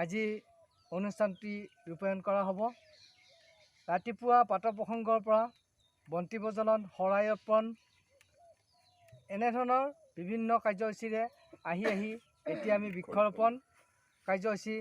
আজি অনুষ্ঠানটি ৰূপায়ণ কৰা হ'ব। ৰাতিপুৱা পাতৰ প্ৰসংগৰ পৰা বন্তি প্ৰজ্বলন, শৰাই অৰ্পণ এনেধৰণৰ বিভিন্ন কাৰ্যসূচীৰে আহি এতিয়া আমি বৃক্ষৰোপণ কাৰ্যসূচী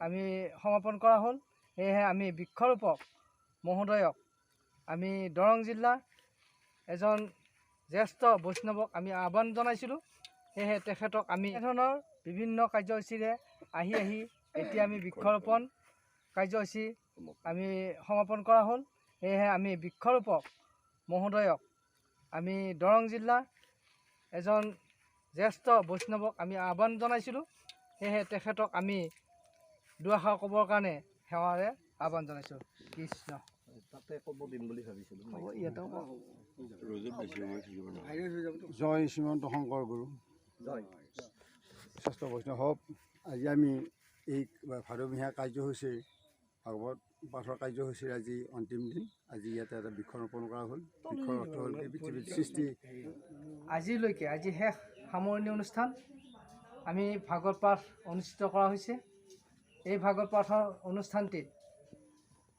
আমি সমাপন কৰা হ'ল। সেয়েহে আমি বৃক্ষৰোপক মহোদয়ক আমি দৰং জিলাৰ এজন জ্যেষ্ঠ বৈষ্ণৱক আমি আহ্বান জনাইছিলোঁ। সেয়েহে তেখেতক আমি এনেধৰণৰ বিভিন্ন কাৰ্যসূচীৰে আহি এতিয়া আমি বৃক্ষৰোপণ কাৰ্যসূচী আমি সমাপন কৰা হ'ল। সেয়েহে আমি বৃক্ষৰোপক মহোদয়ক আমি দৰং জিলাৰ এজন জ্যেষ্ঠ বৈষ্ণৱক আমি আহ্বান জনাইছিলোঁ। সেয়েহে তেখেতক আমি দুআষাৰ ক'বৰ কাৰণে সেৱাৰে আহ্বান জনাইছোঁ। কৃষ্ণ। তাতে ক'ব দিম বুলি ভাবিছিলোঁ। জয় শ্ৰীমন্ত শংকৰ গুৰু, জয় শ্ৰেষ্ঠ বৈষ্ণৱ হওক। আজি আমি এই ভাদমহীয়া কাৰ্যসূচীৰ ভাগৱত পাঠৰ কাৰ্যসূচীৰ আজি অন্তিম দিন। আজি ইয়াতে এটা বৃক্ষৰোপণ কৰা হ'ল। বৃক্ষৰ অৰ্থ হ'ল কি পৃথিৱীত সৃষ্টি। আজিলৈকে আজি শেষ সামৰণি অনুষ্ঠান আমি ভাগৱত পাঠ অনুষ্ঠিত কৰা হৈছে। এই ভাগৱত পাঠৰ অনুষ্ঠানটিত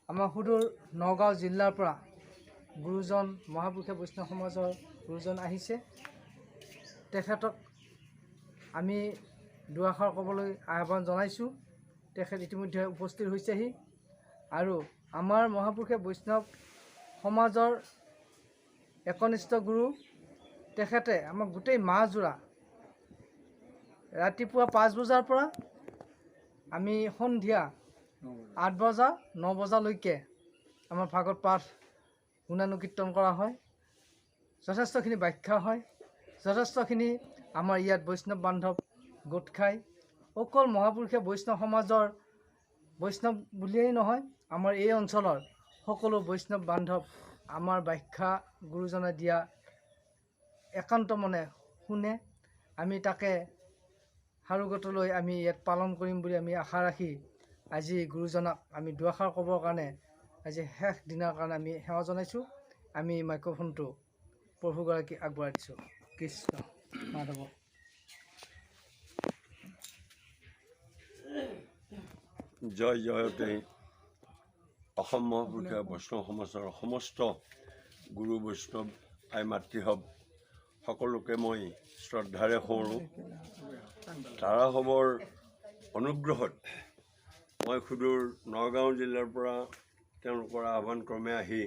আমাৰ সুদূৰ নগাঁও জিলাৰ পৰা গুৰুজন মহাপুৰুষীয়া বৈষ্ণৱ সমাজৰ গুৰুজন আহিছে। তেখেতক আমি দুআষাৰ ক'বলৈ আহ্বান জনাইছোঁ। তেখেত ইতিমধ্যে উপস্থিত হৈছেহি আৰু আমাৰ মহাপুৰুষীয়া বৈষ্ণৱ সমাজৰ একনিষ্ঠ গুৰু তেখেতে আমাক গোটেই মাহজোৰা ৰাতিপুৱা 5 বজাৰ পৰা আমি সন্ধিয়া 8 বজা 9 বজালৈকে আমাৰ ভাগৱত পাঠ গুণানুকীৰ্তন কৰা হয়। যথেষ্টখিনি ব্যাখ্যা হয়, যথেষ্টখিনি আমাৰ ইয়াত বৈষ্ণৱ বান্ধৱ গোট খায়। অকল মহাপুৰুষীয়া বৈষ্ণৱ সমাজৰ বৈষ্ণৱ বুলিয়েই নহয়, আমাৰ এই অঞ্চলৰ সকলো বৈষ্ণৱ বান্ধৱ আমাৰ ব্যাখ্যা গুৰুজনে দিয়া একান্ত মনে শুনে। আমি তাকে সাৰোগতলৈ আমি ইয়াত পালন কৰিম বুলি আমি আশা ৰাখি আজি গুৰুজনাক আমি দুআষাৰ ক'বৰ কাৰণে আজি শেষ দিনাৰ কাৰণে আমি সেৱা জনাইছোঁ। আমি মাইক্ৰফোনটো প্ৰভুগৰাকীক আগবঢ়াই দিছোঁ। কৃষ্ণ মাধৱ। জয় জয়তে অসম মহাপুৰুষীয়া বৈষ্ণৱ সমাজৰ সমস্ত গুৰু বৈষ্ণৱ আই মাতৃসৱ সকলোকে মই শ্ৰদ্ধাৰে সোঁৱৰোঁ। তাৰাসৱৰ অনুগ্ৰহত মই সুদূৰ নগাঁও জিলাৰ পৰা তেওঁলোকৰ আহ্বান ক্ৰমে আহি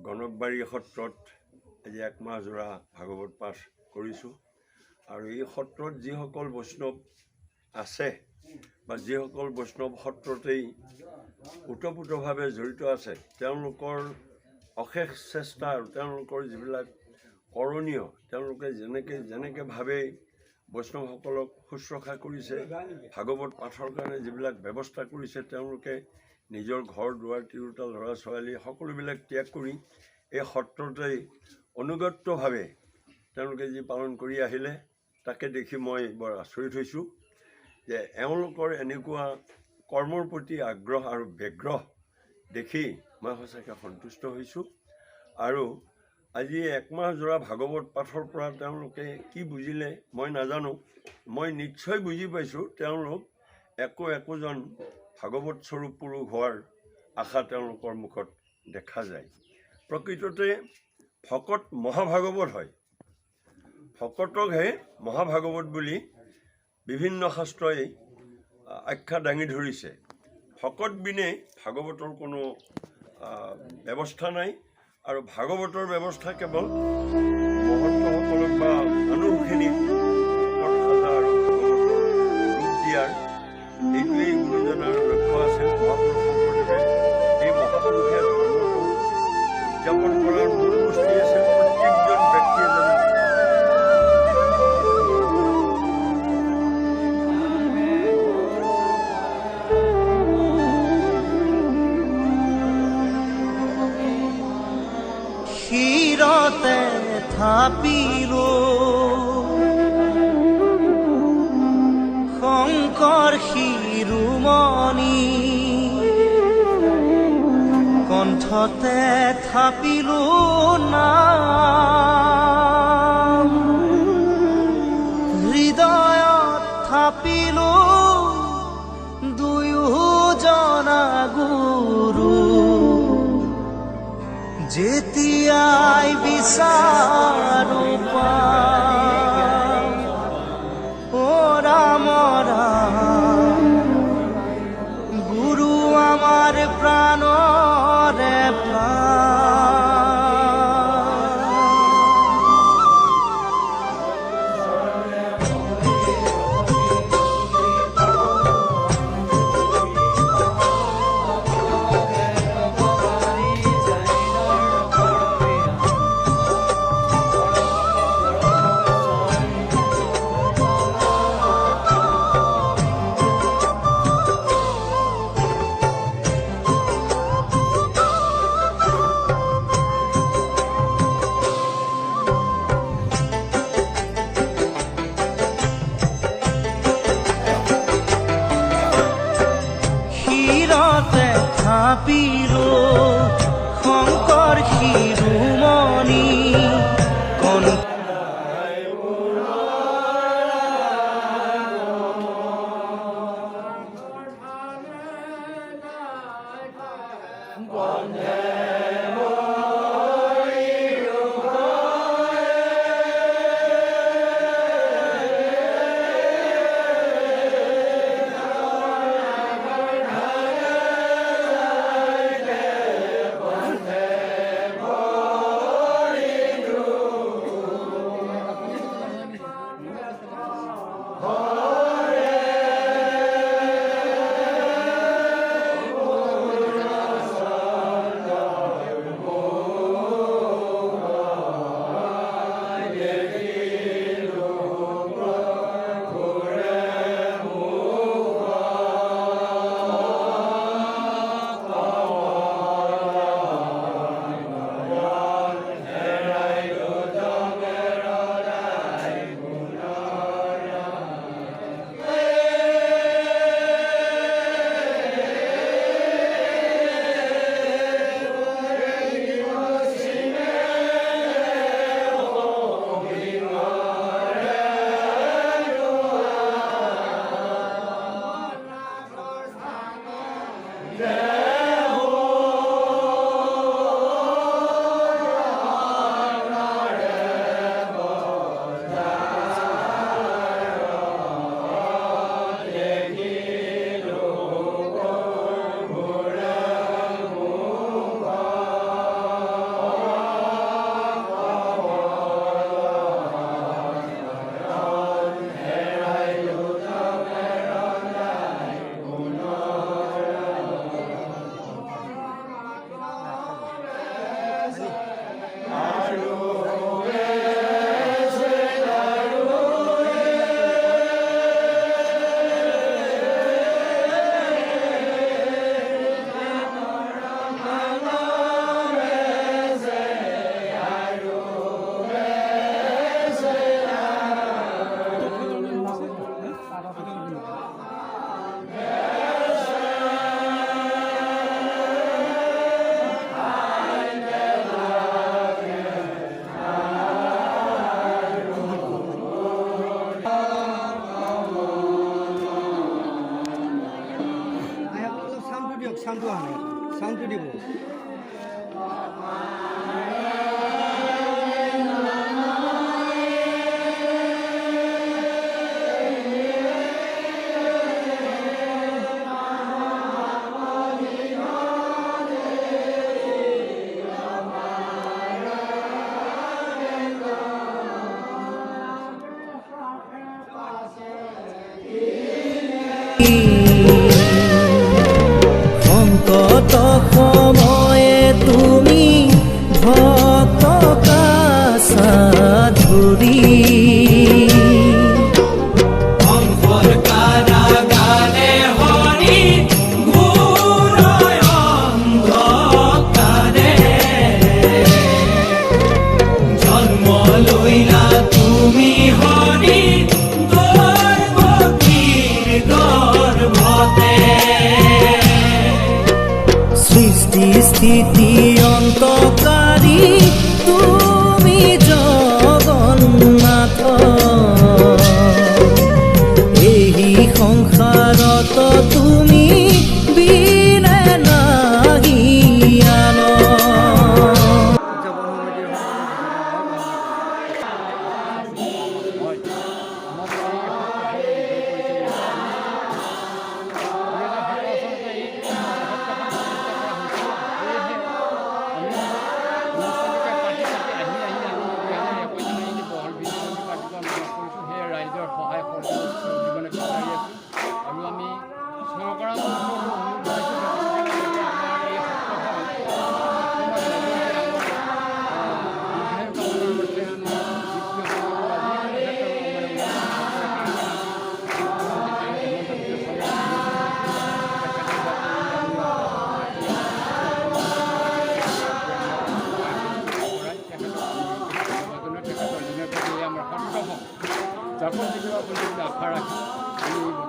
গণকবাৰী সত্ৰত আজি 1 মাহজোৰা ভাগৱত পাঠ কৰিছোঁ। আৰু এই সত্ৰত যিসকল বৈষ্ণৱ আছে বা যিসকল বৈষ্ণৱ সত্ৰতেই ওতঃপ্ৰোতভাৱে জড়িত আছে, তেওঁলোকৰ অশেষ চেষ্টা আৰু তেওঁলোকৰ যিবিলাক কৰণীয়, তেওঁলোকে যেনেকৈ ভাৱে বৈষ্ণৱসকলক শুশ্ৰূষা কৰিছে, ভাগৱত পাঠৰ কাৰণে যিবিলাক ব্যৱস্থা কৰিছে, তেওঁলোকে নিজৰ ঘৰ দুৱাৰ তিৰোতা ল'ৰা ছোৱালী সকলোবিলাক ত্যাগ কৰি এই সত্ৰতেই অনুগত্যভাৱে তেওঁলোকে যি পালন কৰি আহিলে, তাকে দেখি মই বৰ আচৰিত হৈছোঁ যে এওঁলোকৰ এনেকুৱা কৰ্মৰ প্ৰতি আগ্ৰহ আৰু ব্যগ্ৰহ দেখি মই সঁচাকৈ সন্তুষ্ট হৈছোঁ। আৰু আজি 1 মাহজোৰা ভাগৱত পাঠৰ পৰা তেওঁলোকে কি বুজিলে মই নাজানো। মই নিশ্চয় বুজি পাইছোঁ তেওঁলোক একোজন ভাগৱত স্বৰূপ পুৰুষ হোৱাৰ আশা তেওঁলোকৰ মুখত দেখা যায়। প্ৰকৃততে ভকত মহাভাগৱত হয়, ভকতকহে মহাভাগৱত বুলি বিভিন্ন শাস্ত্ৰই আখ্যা দাঙি ধৰিছে। ভকত বিনে ভাগৱতৰ কোনো ব্যৱস্থা নাই। আৰু ভাগৱতৰ ব্যৱস্থা কেৱল মহন্তসকলক বা মানুহখিনিক সাজা আৰু ভাগৱতৰ ৰূপ দিয়াৰ এইটোৱেই গুৰুজনাৰ লক্ষ্য আছিল। মহাপুৰুষ শংকৰদেৱে এই মহাপুৰুষীয়া ধৰ্মটো উদযাপন কৰাৰ মূল বস্তু আছিল প্ৰত্যেকজন ব্যক্তিয়ে যেন ক্ষীৰতে থাপিলো শংকৰ শিৰোমণি, কণ্ঠতে থাপিলো নাম হৃদয়ত থাপিলো দুয়োজনা গুৰু যেতিয়াই বিচাৰো পাম ও ৰাম ৰাম গুৰু আমাৰ প্ৰাণৰে প্ৰাণ থাপিলো শংকৰ শিৰোমণি চাউণ্ডটো দিব সংকট সময়ে সংসাৰত তুমি বিনে নাহি আন। উদযাপন সমিতিৰ ৰাইজৰ সহায় সহযোগিতা বিচাৰি আছোঁ আৰু আমি চৰকাৰৰ যাপন জীবিকা কৰিবলৈ আশা ৰাখি আমি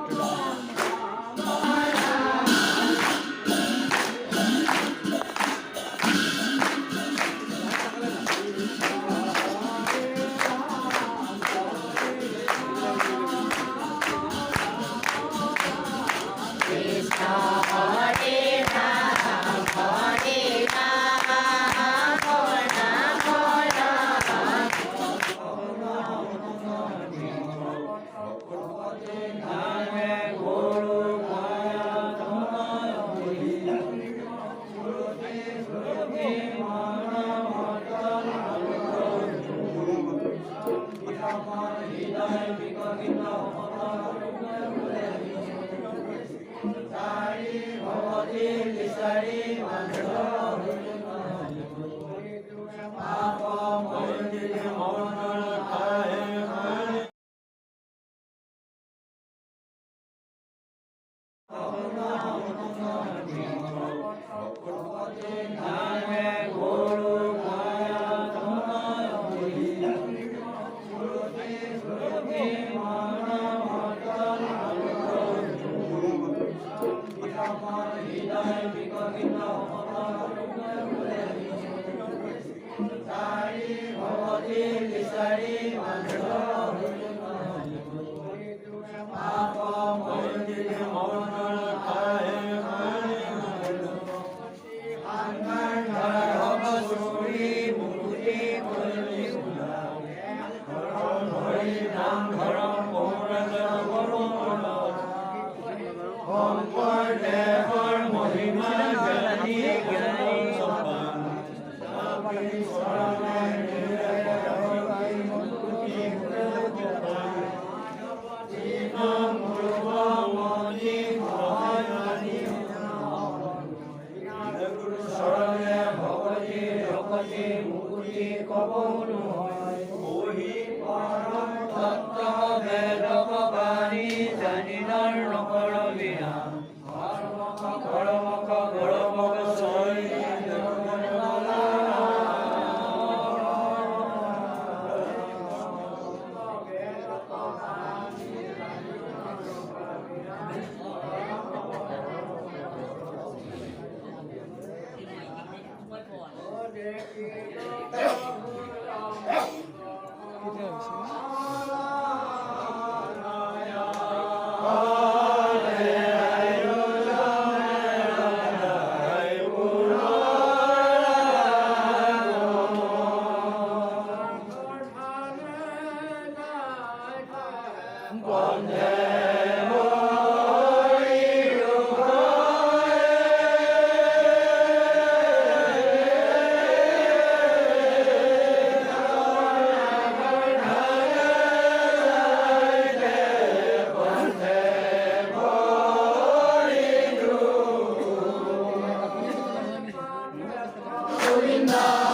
Govinda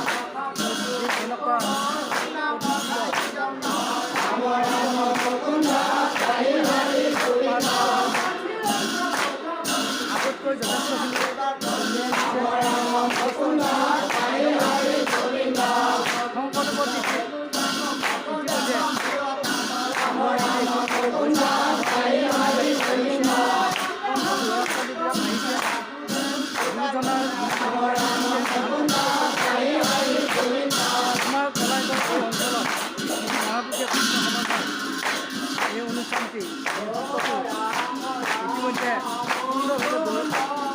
ইতিমধ্যে সুন্দৰভাৱে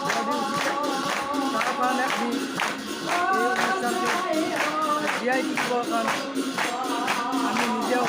গঢ় দি উঠিছে। তাৰ কাৰণে আমি এই অনুষ্ঠানটো জীয়াই থাকিবৰ কাৰণে আমি নিজেও